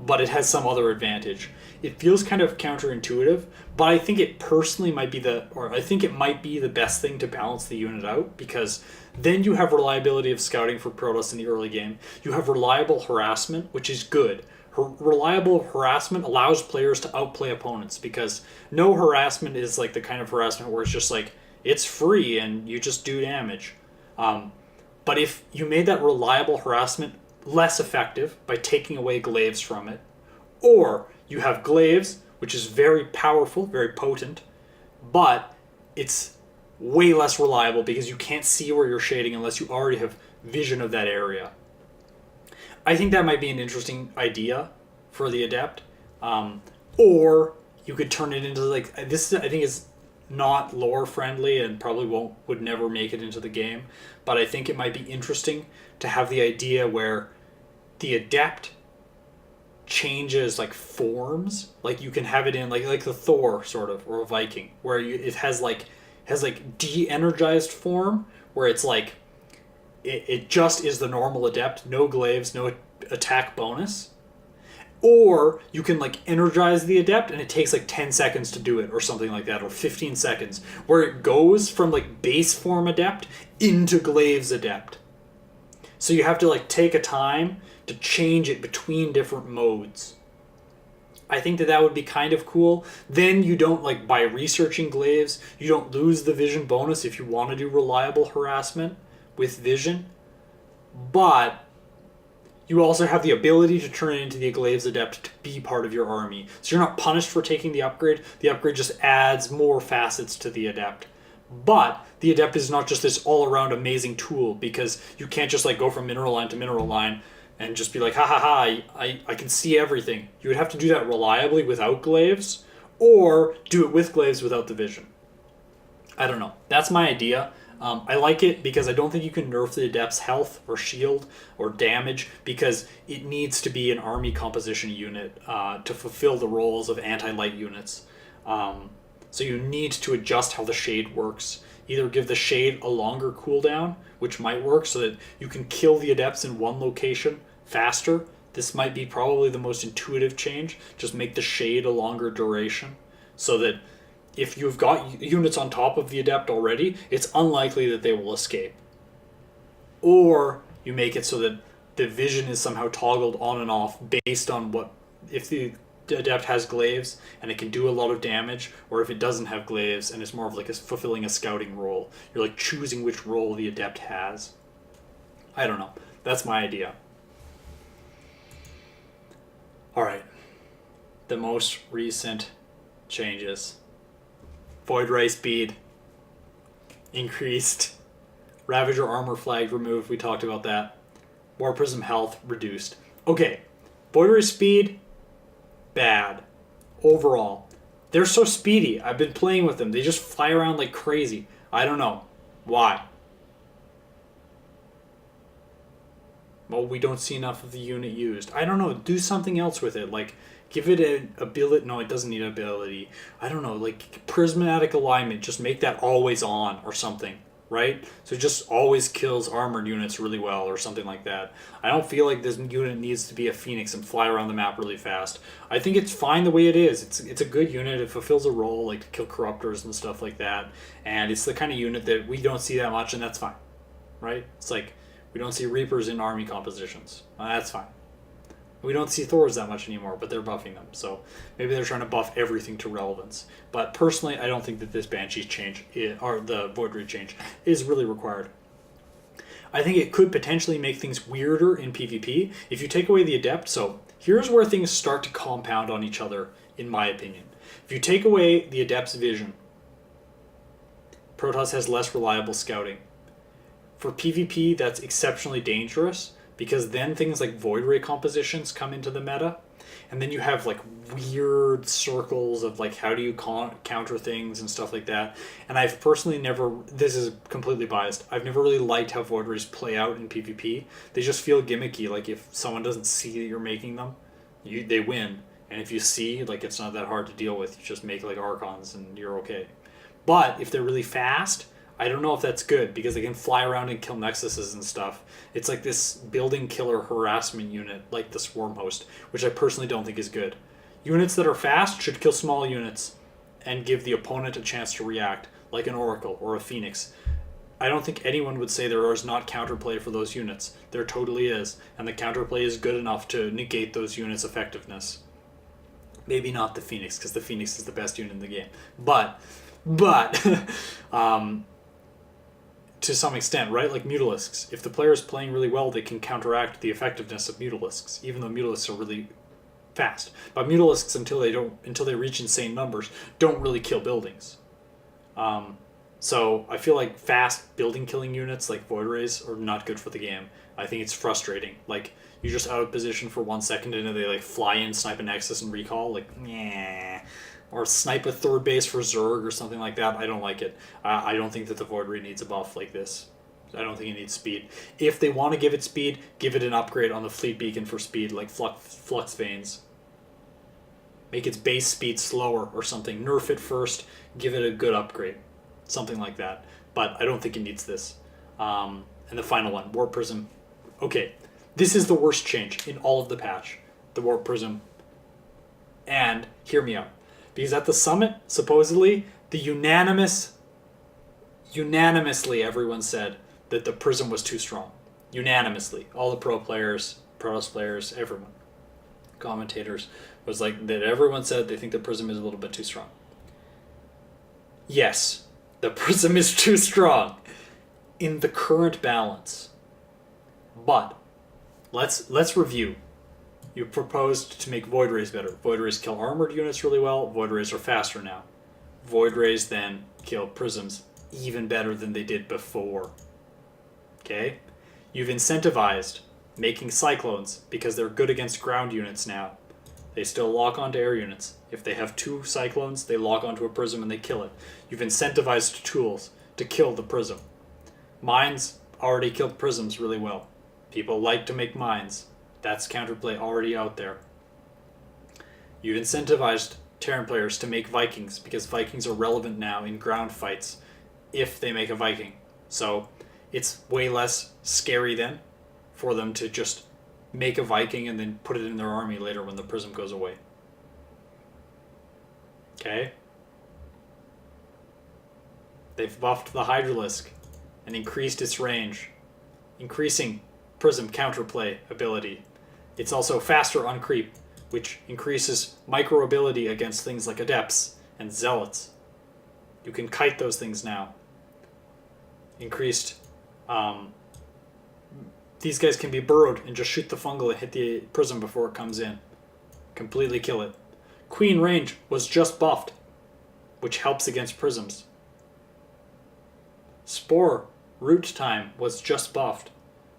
but it has some other advantage. It feels kind of counterintuitive, but I think it personally might be the best thing to balance the unit out, because then you have reliability of scouting for Protoss in the early game. You have reliable harassment, which is good. reliable harassment allows players to outplay opponents, because no harassment is like the kind of harassment where it's just like it's free and you just do damage. But if you made that reliable harassment less effective by taking away glaives from it, or you have glaives, which is very powerful, very potent, but it's way less reliable because you can't see where you're shading unless you already have vision of that area. I think that might be an interesting idea for the Adept. Or you could turn it into like this. I think is not lore friendly and probably would never make it into the game. But I think it might be interesting to have the idea where the Adept changes like forms. Like you can have it in like the Thor sort of, or a Viking, where it has like de-energized form, where it's like it just is the normal Adept, no glaives, no attack bonus. Or you can like energize the Adept and it takes like 10 seconds to do it, or something like that, or 15 seconds, where it goes from like base form Adept into glaives Adept. So you have to like take a time to change it between different modes. I think that would be kind of cool. Then you don't, like, by researching glaives, you don't lose the vision bonus if you want to do reliable harassment with vision. But you also have the ability to turn it into the glaives Adept to be part of your army. So you're not punished for taking the upgrade. The upgrade just adds more facets to the Adept. But the Adept is not just this all-around amazing tool, because you can't just like go from mineral line to mineral line and just be like, ha ha ha, I can see everything. You would have to do that reliably without glaives, or do it with glaives without the vision. I don't know. That's my idea. I like it because I don't think you can nerf the Adept's health or shield or damage, because it needs to be an army composition unit to fulfill the roles of anti-light units. So you need to adjust how the shade works. Either give the shade a longer cooldown, which might work so that you can kill the Adepts in one location faster. This might be probably the most intuitive change. Just make the shade a longer duration, so that if you've got units on top of the Adept already, it's unlikely that they will escape. Or you make it so that the vision is somehow toggled on and off based on what, if the Adept has glaives and it can do a lot of damage, or if it doesn't have glaives and it's more of like fulfilling a scouting role. You're like choosing which role the Adept has. I don't know. That's my idea. Alright. The most recent changes. Void Ray speed increased. Ravager armor flag removed. We talked about that. War Prism health reduced. Okay. Void Ray speed, bad. Overall. They're so speedy. I've been playing with them. They just fly around like crazy. I don't know. Why? Well, we don't see enough of the unit used. I don't know. Do something else with it. Like, give it an ability. No, it doesn't need an ability. I don't know. Like, prismatic alignment. Just make that always on or something. Right? So it just always kills armored units really well or something like that. I don't feel like this unit needs to be a Phoenix and fly around the map really fast. I think it's fine the way it is. It's a good unit. It fulfills a role, like to kill corruptors and stuff like that. And it's the kind of unit that we don't see that much, and that's fine. Right? It's like, we don't see Reapers in army compositions. That's fine. We don't see Thors that much anymore, but they're buffing them. So maybe they're trying to buff everything to relevance. But personally, I don't think that this Banshee change, or the Void Ray change, is really required. I think it could potentially make things weirder in PvP if you take away the Adept. So here's where things start to compound on each other, in my opinion. If you take away the Adept's vision, Protoss has less reliable scouting. For PvP, that's exceptionally dangerous, because then things like Void Ray compositions come into the meta, and then you have like weird circles of like how do you counter things and stuff like that. And I've personally never, this is completely biased, I've never really liked how Void Rays play out in PvP. They just feel gimmicky. Like if someone doesn't see that you're making them, they win. And if you see, like, it's not that hard to deal with. You just make like Archons and you're okay. But if they're really fast, I don't know if that's good, because they can fly around and kill Nexuses and stuff. It's like this building killer harassment unit, like the Swarm Host, which I personally don't think is good. Units that are fast should kill small units and give the opponent a chance to react, like an Oracle or a Phoenix. I don't think anyone would say there is not counterplay for those units. There totally is, and the counterplay is good enough to negate those units' effectiveness. Maybe not the Phoenix, because the Phoenix is the best unit in the game. But, to some extent, right? Like Mutalisks. If the player is playing really well, they can counteract the effectiveness of Mutalisks, even though Mutalisks are really fast. But Mutalisks, until they reach insane numbers, don't really kill buildings. So I feel like fast building killing units like Void Rays are not good for the game. I think it's frustrating. Like, you're just out of position for 1 second and then they like fly in, snipe a Nexus and recall. Like, yeah. Or snipe a third base for Zerg or something like that. I don't like it. I don't think that the Void Ray needs a buff like this. I don't think it needs speed. If they want to give it speed, give it an upgrade on the Fleet Beacon for speed, like Flux Veins. Make its base speed slower or something. Nerf it first, give it a good upgrade. Something like that. But I don't think it needs this. And the final one, Warp Prism. Okay, this is the worst change in all of the patch. The Warp Prism. And, hear me out. Because at the summit, supposedly, unanimously everyone said that the Prism was too strong. Unanimously. All the pro players, Protoss players, everyone. Commentators was like that everyone said they think the Prism is a little bit too strong. Yes, the Prism is too strong in the current balance. But let's review. You proposed to make Void Rays better. Void Rays kill armored units really well. Void Rays are faster now. Void Rays then kill Prisms even better than they did before. Okay? You've incentivized making Cyclones because they're good against ground units now. They still lock onto air units. If they have 2 Cyclones, they lock onto a Prism and they kill it. You've incentivized tools to kill the Prism. Mines already killed Prisms really well. People like to make mines. That's counterplay already out there. You've incentivized Terran players to make Vikings because Vikings are relevant now in ground fights if they make a Viking. So it's way less scary then for them to just make a Viking and then put it in their army later when the Prism goes away. Okay? They've buffed the Hydralisk and increased its range, increasing Prism counterplay ability. It's also faster on creep, which increases micro ability against things like Adepts and Zealots. You can kite those things now. Increased... these guys can be burrowed and just shoot the fungal and hit the Prism before it comes in. Completely kill it. Queen range was just buffed, which helps against Prisms. Spore root time was just buffed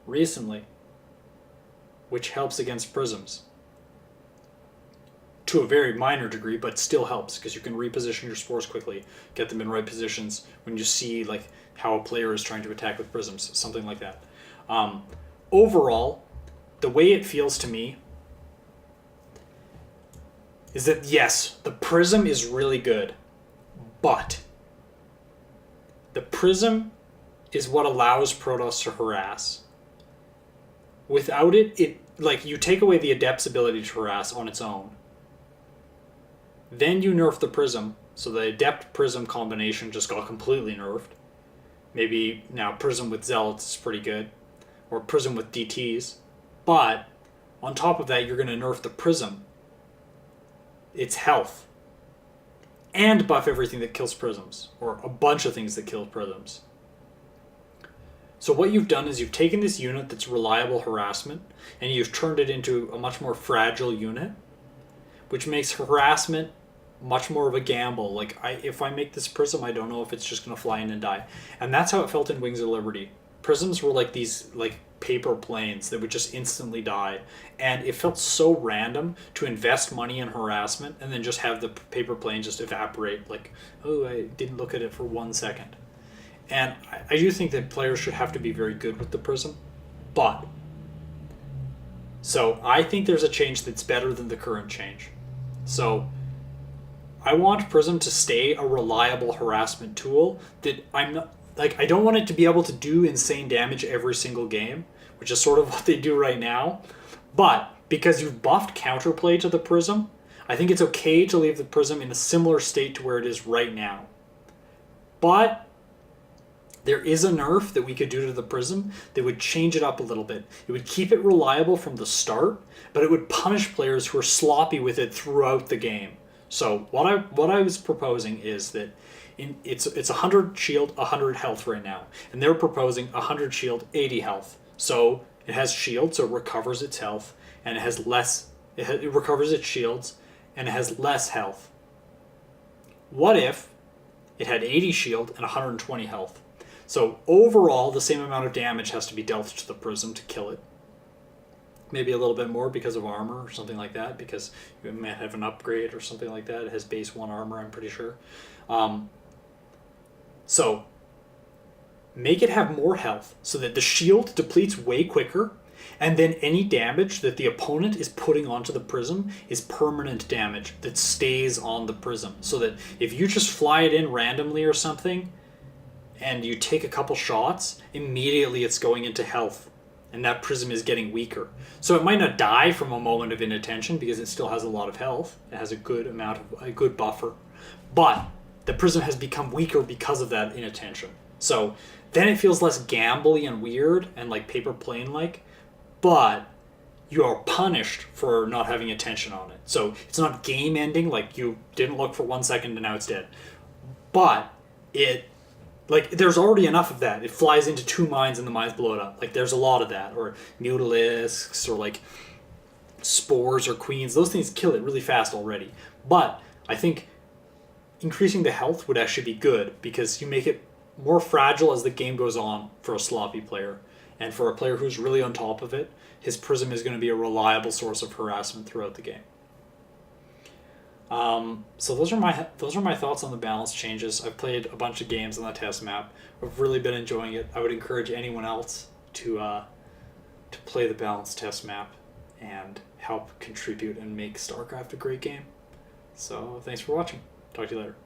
recently, which helps against Prisms. To a very minor degree, but still helps, because you can reposition your spores quickly, get them in right positions when you see like how a player is trying to attack with Prisms, something like that. Overall, the way it feels to me is that yes, the Prism is really good, but the Prism is what allows Protoss to harass. Without it, like, you take away the Adept's ability to harass on its own. Then you nerf the Prism, so the Adept Prism combination just got completely nerfed. Maybe now Prism with Zealots is pretty good, or Prism with DTs. But on top of that, you're going to nerf the Prism, its health, and buff everything that kills Prisms, or a bunch of things that kill Prisms. So what you've done is you've taken this unit that's reliable harassment, and you've turned it into a much more fragile unit, which makes harassment much more of a gamble. Like, if I make this Prism, I don't know if it's just going to fly in and die. And that's how it felt in Wings of Liberty. Prisms were like these like paper planes that would just instantly die. And it felt so random to invest money in harassment and then just have the paper plane just evaporate. Like, oh, I didn't look at it for 1 second. And I do think that players should have to be very good with the Prism. But, so I think there's a change that's better than the current change. So I want Prism to stay a reliable harassment tool that I'm not, like, I don't want it to be able to do insane damage every single game, which is sort of what they do right now. But because you've buffed counterplay to the Prism, I think it's okay to leave the Prism in a similar state to where it is right now. But There is a nerf that we could do to the Prism that would change it up a little bit. It would keep it reliable from the start, but it would punish players who are sloppy with it throughout the game. So what I was proposing is that it's 100 shield, 100 health right now, and they're proposing 100 shield, 80 health. So it has shield, so it recovers its health, and it has less. It recovers its shields, and it has less health. What if it had 80 shield and 120 health? So overall, the same amount of damage has to be dealt to the Prism to kill it. Maybe a little bit more because of armor or something like that, because you might have an upgrade or something like that. It has base 1 armor, I'm pretty sure. So make it have more health so that the shield depletes way quicker, and then any damage that the opponent is putting onto the Prism is permanent damage that stays on the Prism. So that if you just fly it in randomly or something, and you take a couple shots, immediately it's going into health, and that Prism is getting weaker. So it might not die from a moment of inattention because it still has a lot of health. It has a good buffer, but the Prism has become weaker because of that inattention. So then it feels less gambly and weird and like paper plane like, but you are punished for not having attention on it. So it's not game ending, like you didn't look for 1 second and now it's dead, but there's already enough of that. It flies into 2 mines and the mines blow it up. Like, there's a lot of that. Or mutalisks, or like spores or queens. Those things kill it really fast already. But I think increasing the health would actually be good, because you make it more fragile as the game goes on for a sloppy player. And for a player who's really on top of it, his Prism is going to be a reliable source of harassment throughout the game. So those are my thoughts on the balance changes. I've played a bunch of games on the test map. I've really been enjoying it. I would encourage anyone else to play the balance test map and help contribute and make Starcraft a great game. So thanks for watching. Talk to you later.